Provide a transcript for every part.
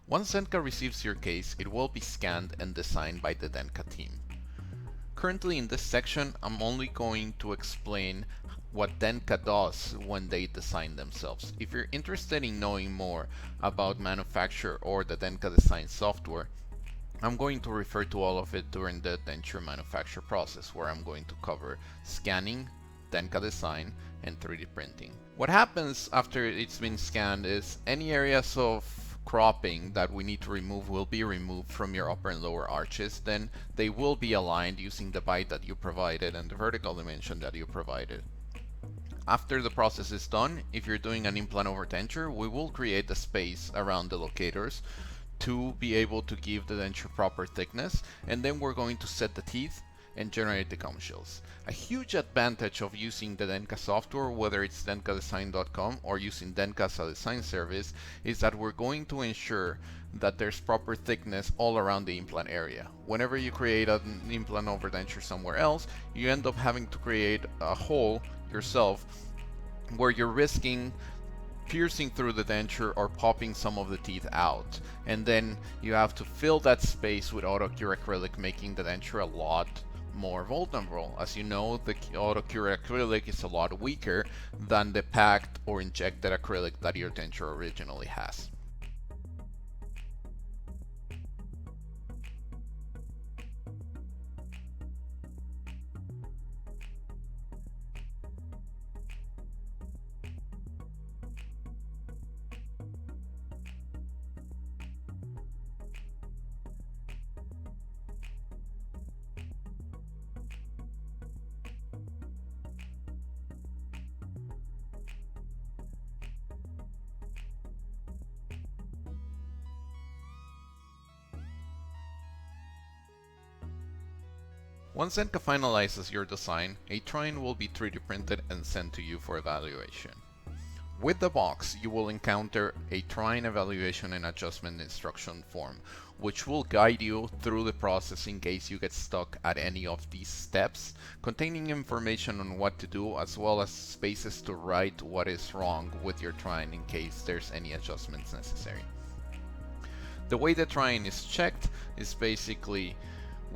Once DENTCA receives your case, it will be scanned and designed by the DENTCA team. Currently in this section, I'm only going to explain what DENTCA does when they design themselves. If you're interested in knowing more about manufacture or the DENTCA design software, I'm going to refer to all of it during the denture manufacture process, where I'm going to cover scanning, DENTCA design, and 3D printing. What happens after it's been scanned is any areas of cropping that we need to remove will be removed from your upper and lower arches. Then they will be aligned using the bite that you provided and the vertical dimension that you provided. After the process is done, if you're doing an implant over denture, we will create the space around the locators to be able to give the denture proper thickness, and then we're going to set the teeth and generate the gum shields. A huge advantage of using the DENTCA software, whether it's dentcadesign.com or using DENTCA as a design service, is that we're going to ensure that there's proper thickness all around the implant area. Whenever you create an implant over denture somewhere else, you end up having to create a hole yourself where you're risking piercing through the denture or popping some of the teeth out, and then you have to fill that space with auto-cure acrylic, making the denture a lot more vulnerable. As you know, the auto-cure acrylic is a lot weaker than the packed or injected acrylic that your denture originally has. Once DENTCA finalizes your design, a drawing will be 3D printed and sent to you for evaluation. With the box, you will encounter a drawing evaluation and adjustment instruction form, which will guide you through the process in case you get stuck at any of these steps, containing information on what to do as well as spaces to write what is wrong with your drawing in case there's any adjustments necessary. The way the drawing is checked is basically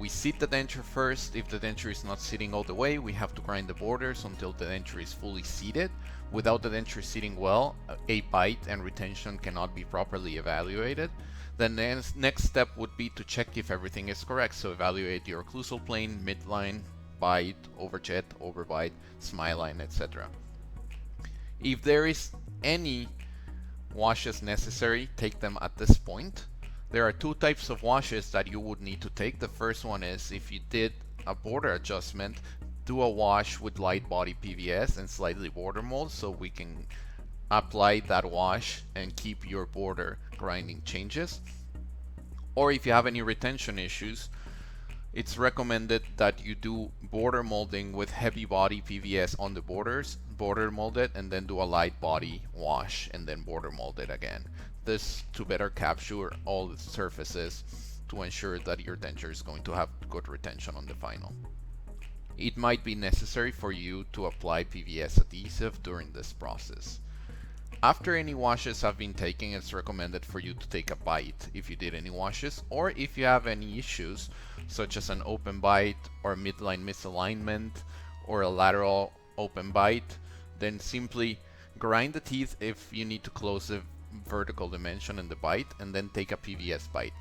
we seat the denture first. If the denture is not sitting all the way, we have to grind the borders until the denture is fully seated. Without the denture sitting well, a bite and retention cannot be properly evaluated. Then the next step would be to check if everything is correct. So evaluate your occlusal plane, midline, bite, overjet, overbite, smile line, etc. If there is any washes necessary, take them at this point. There are two types of washes that you would need to take. The first one is if you did a border adjustment, do a wash with light body PVS and slightly border mold so we can apply that wash and keep your border grinding changes. Or if you have any retention issues, it's recommended that you do border molding with heavy body PVS on the borders, border mold it, and then do a light body wash and then border mold it again. This to better capture all the surfaces to ensure that your denture is going to have good retention on the final. It might be necessary for you to apply PVS adhesive during this process. After any washes have been taken, it's recommended for you to take a bite if you did any washes, or if you have any issues such as an open bite or midline misalignment or a lateral open bite, then simply grind the teeth if you need to close the vertical dimension in the bite, and then take a PVS bite.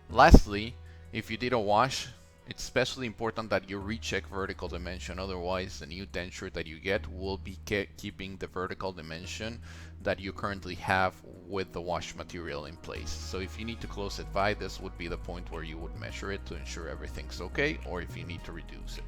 Lastly, if you did a wash, it's especially important that you recheck vertical dimension, otherwise the new denture that you get will be keeping the vertical dimension that you currently have with the wash material in place. So if you need to close it by, this would be the point where you would measure it to ensure everything's okay, or if you need to reduce it.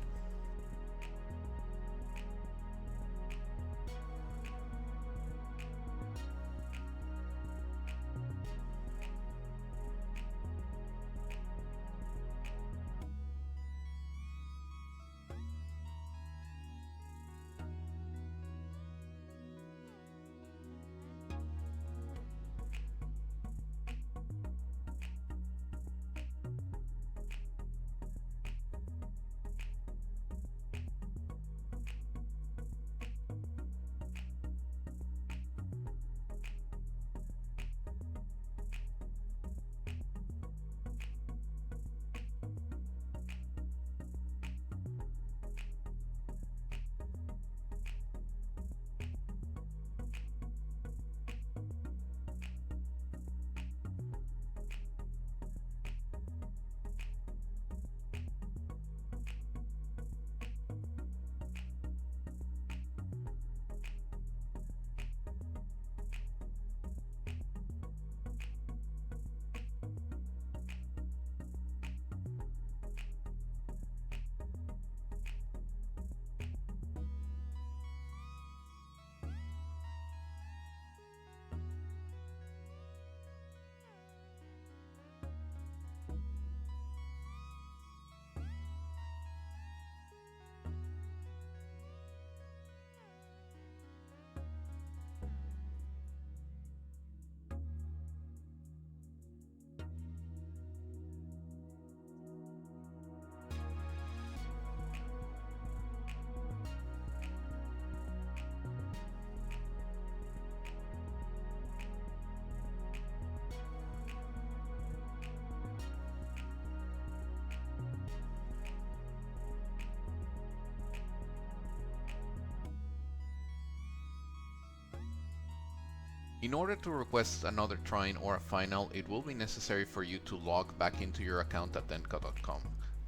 In order to request another try-in or a final, it will be necessary for you to log back into your account at dentca.com.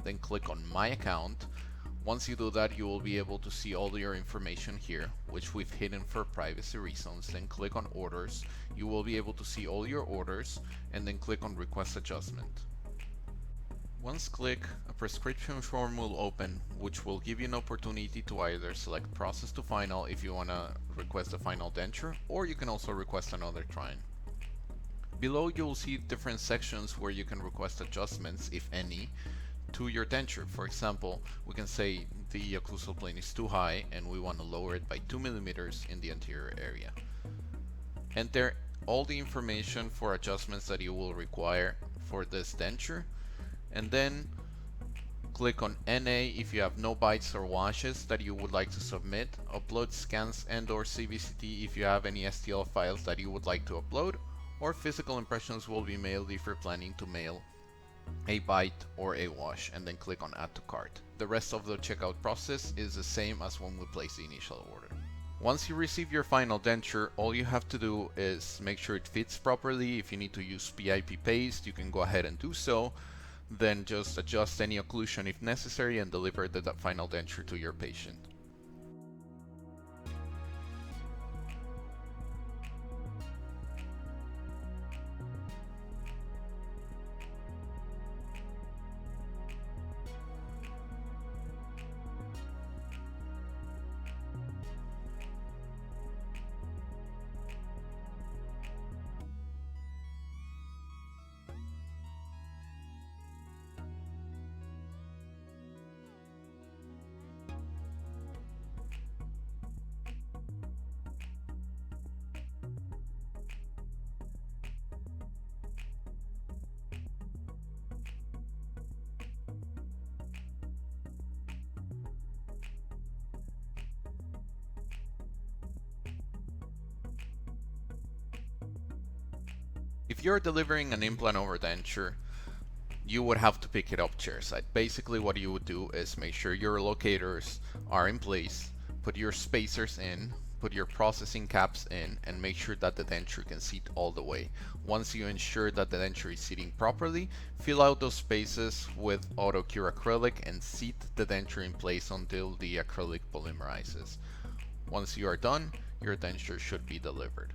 Then click on My Account. Once you do that, you will be able to see all your information here, which we've hidden for privacy reasons. Then click on Orders. You will be able to see all your orders, and then click on Request Adjustment. Once click, a prescription form will open, which will give you an opportunity to either select Process to Final if you want to request a final denture, or you can also request another try-in. Below you will see different sections where you can request adjustments, if any, to your denture. For example, we can say the occlusal plane is too high and we want to lower it by 2 millimeters in the anterior area. Enter all the information for adjustments that you will require for this denture, and then click on NA if you have no bites or washes that you would like to submit. Upload scans and/or CBCT if you have any STL files that you would like to upload, or physical impressions will be mailed if you're planning to mail a bite or a wash, and then click on Add to Cart. The rest of the checkout process is the same as when we place the initial order. Once you receive your final denture, all you have to do is make sure it fits properly. If you need to use PIP paste, you can go ahead and do so. Then just adjust any occlusion if necessary and deliver the final denture to your patient. If you're delivering an implant over denture, you would have to pick it up chairside. Basically what you would do is make sure your locators are in place, put your spacers in, put your processing caps in, and make sure that the denture can seat all the way. Once you ensure that the denture is seating properly, fill out those spaces with auto cure acrylic and seat the denture in place until the acrylic polymerizes. Once you are done, your denture should be delivered.